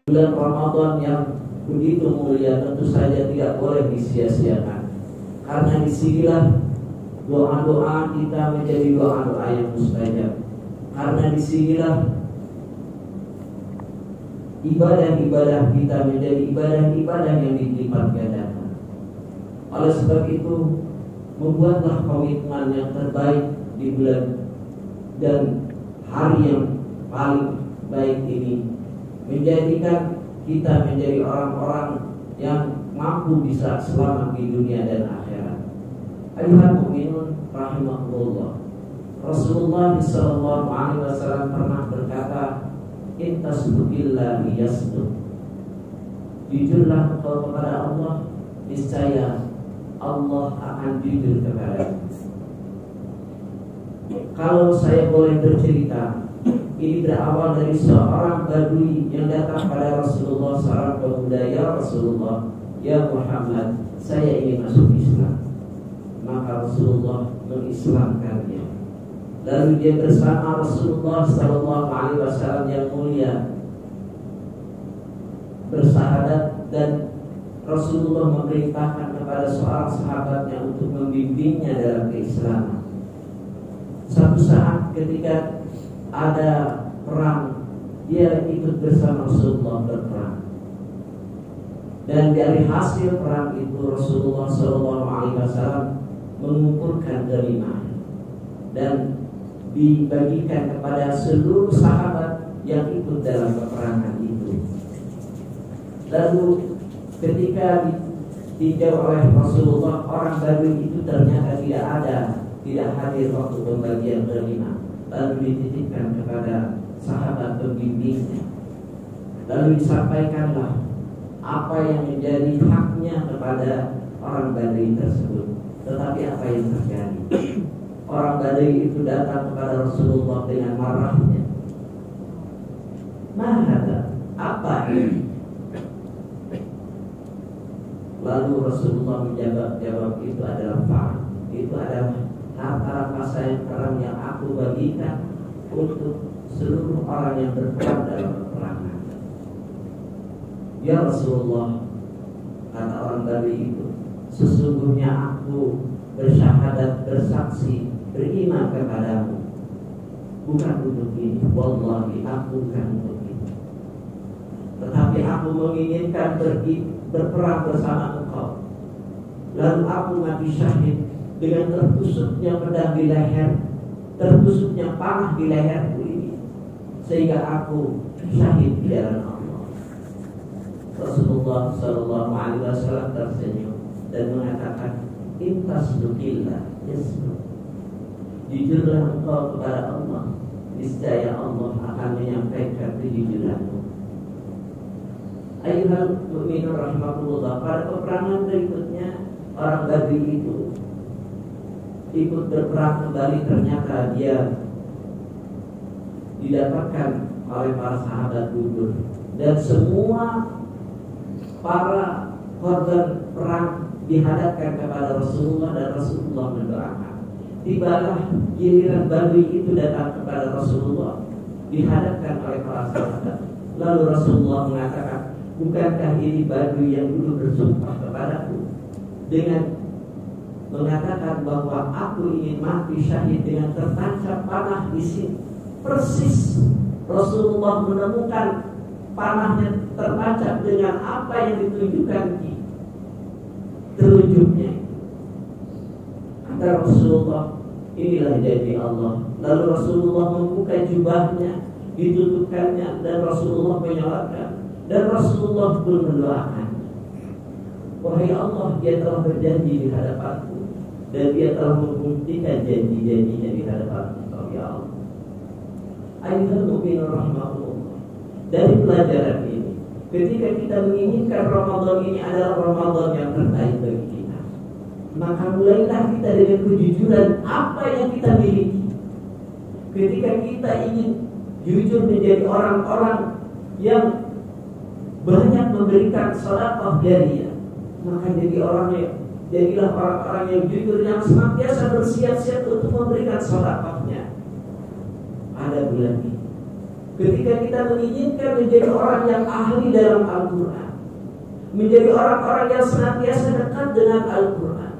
Bulan Ramadan yang begitu mulia tentu saja tidak boleh disia-siakan, karena disinilah doa-doa kita menjadi doa-doa yang mustajab, karena disinilah ibadah-ibadah kita menjadi ibadah-ibadah yang dilipat gandakan. Oleh sebab itu, membuatlah komitmen yang terbaik di bulan dan hari yang paling baik ini, menjadikan kita menjadi orang-orang yang mampu bisa selamat di dunia dan akhirat. Ayuhal mu'minun rahimahullah, Rasulullah SAW pernah berkata, intasbudillahi yasbud. Jujurlah engkau kepada Allah, niscaya Allah akan jujur kepadamu. Kalau saya boleh bercerita, ini berawal dari seorang badui yang datang pada Rasulullah, seorang pemuda, ya Rasulullah, ya Muhammad, saya ingin masuk Islam. Maka Rasulullah mengislamkannya. Lalu dia bersama Rasulullah SAW yang mulia bersahadat, dan Rasulullah memerintahkan kepada seorang sahabatnya untuk membimbingnya dalam keislaman. Suatu saat ketika ada perang, dia ikut bersama Rasulullah berperang. Dan dari hasil perang itu Rasulullah SAW mengumpulkan ghanimah dan dibagikan kepada seluruh sahabat yang ikut dalam peperangan itu. Lalu ketika ditinjau oleh Rasulullah, orang Badui itu ternyata tidak hadir waktu pembagian ghanimah. Lalu dititipkan kepada sahabat pembimbingnya. Lalu disampaikanlah apa yang menjadi haknya kepada orang Badui tersebut. Tetapi apa yang terjadi? Orang Badui itu datang kepada Rasulullah dengan marahnya. Mahada, apa ini? Lalu Rasulullah menjawab itu adalah fa'al. Itu adalah harta rampasan perang yang aku bagikan untuk seluruh orang yang berperang dalam peperangan. Ya Rasulullah, kata orang Badui itu, sesungguhnya aku bersyahadat, bersaksi, beriman kepadamu, bukan untuk ini. Wallahi, aku bukan untuk ini. Tetapi aku menginginkan berperang bersama engkau. Lalu aku mati syahid dengan tertusuknya pedang di leher, tertusuknya panah di leherku ini, sehingga aku syahid di jalan Allah. Rasulullah SAW tersenyum dan mengatakan, intasdukillah yasbud. Jujurlah engkau kepada Allah, niscaya Allah akan menyampaikan kejujuranmu. Ayuhal mu'minun rahimahullah, pada peperangan berikutnya orang Badui itu ikut berperang kembali. Ternyata dia didapatkan oleh para sahabat gugur, dan semua para korban perang dihadapkan kepada Rasulullah, dan Rasulullah mendoakan. Tibalah giliran Badui itu datang kepada Rasulullah, dihadapkan oleh para sahabat. Lalu Rasulullah mengatakan, bukankah ini Badui yang dulu bersumpah kepadaku dengan mengatakan bahwa aku ingin mati syahid dengan tertancap panah di sini? Persis Rasulullah menemukan panahnya tertancap dengan apa yang ditunjukkan di telunjuknya. Kata Rasulullah, inilah janji Allah. Lalu Rasulullah membuka jubahnya, ditutupkannya, dan Rasulullah menyolatkan, dan Rasulullah pun mendoakan, wahai Allah, dia telah berjanji di hadapanku, dan dia telah membuktikan janji-janjinya di hadapanku, ya Allah. Ayuhal mu'minun rahimahullah, dari pelajaran ini, ketika kita menginginkan Ramadan ini adalah Ramadan yang terbaik bagi kita, maka mulailah kita dengan kejujuran apa yang kita miliki. Ketika kita ingin jujur menjadi orang-orang yang banyak memberikan sedekah jariyah, maka jadilah orang-orang yang jujur, yang senantiasa bersiap-siap untuk memberikan sedekahnya pada bulan ini. ketika kita menginginkan menjadi orang yang ahli dalam Al-Quran, menjadi orang-orang yang senantiasa dekat dengan Al-Quran,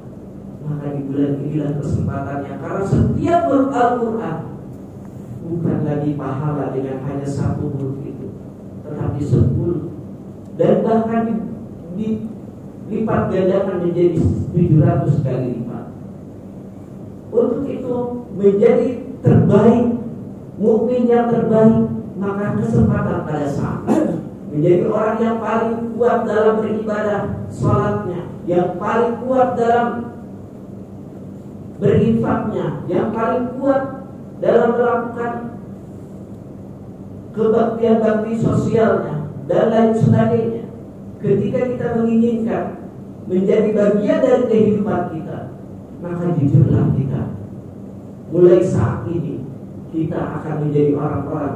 maka di bulan inilah kesempatannya. Karena setiap huruf Al-Quran bukan lagi pahala dengan hanya satu huruf itu, tetapi 10, dan bahkan dilipat gandakan menjadi 700 kali lipat. Untuk itu menjadi terbaik, mukmin yang terbaik, maka kesempatan pada saat menjadi orang yang paling kuat dalam beribadah, sholatnya, yang paling kuat dalam berinfaknya, yang paling kuat dalam melakukan kebaktian bakti sosialnya, dan lain sebagainya. Ketika kita menginginkan menjadi bagian dari kehidupan kita, maka jujurlah kita, mulai saat ini kita akan menjadi orang-orang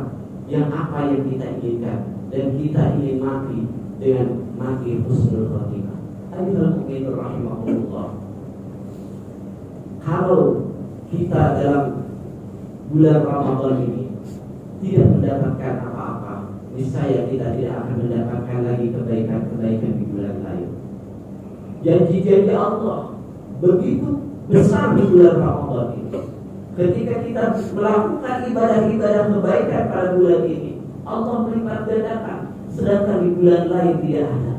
yang apa yang kita inginkan, dan kita ingin mati dengan mati husnul khotimah. Ayyuhal mu'minun rahimahullah. Kalau kita dalam bulan Ramadan ini tidak mendapatkan apa-apa, niscaya kita tidak akan mendapatkan lagi kebaikan-kebaikan di bulan lain. Janji-janji Allah begitu besar di bulan Ramadan ini. Ketika kita melakukan ibadah-ibadah kebaikan pada bulan ini, Allah melipat gandakan, sedangkan di bulan lain tidak ada.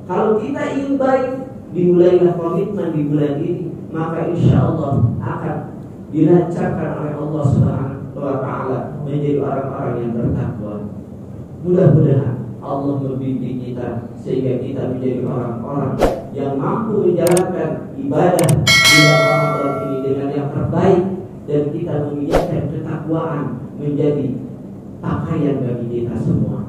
Kalau kita ingin baik, dimulailah komitmen di bulan ini, maka insya Allah akan dilancarkan oleh Allah Subhanahu wa Ta'ala menjadi orang-orang yang bertakwa. Mudah-mudahan Allah membimbing kita sehingga kita menjadi orang-orang yang mampu menjalankan ibadah di bulan Ramadan ini dengan yang terbaik, dan kita menginginkan ketakwaan menjadi pakaian bagi kita semua.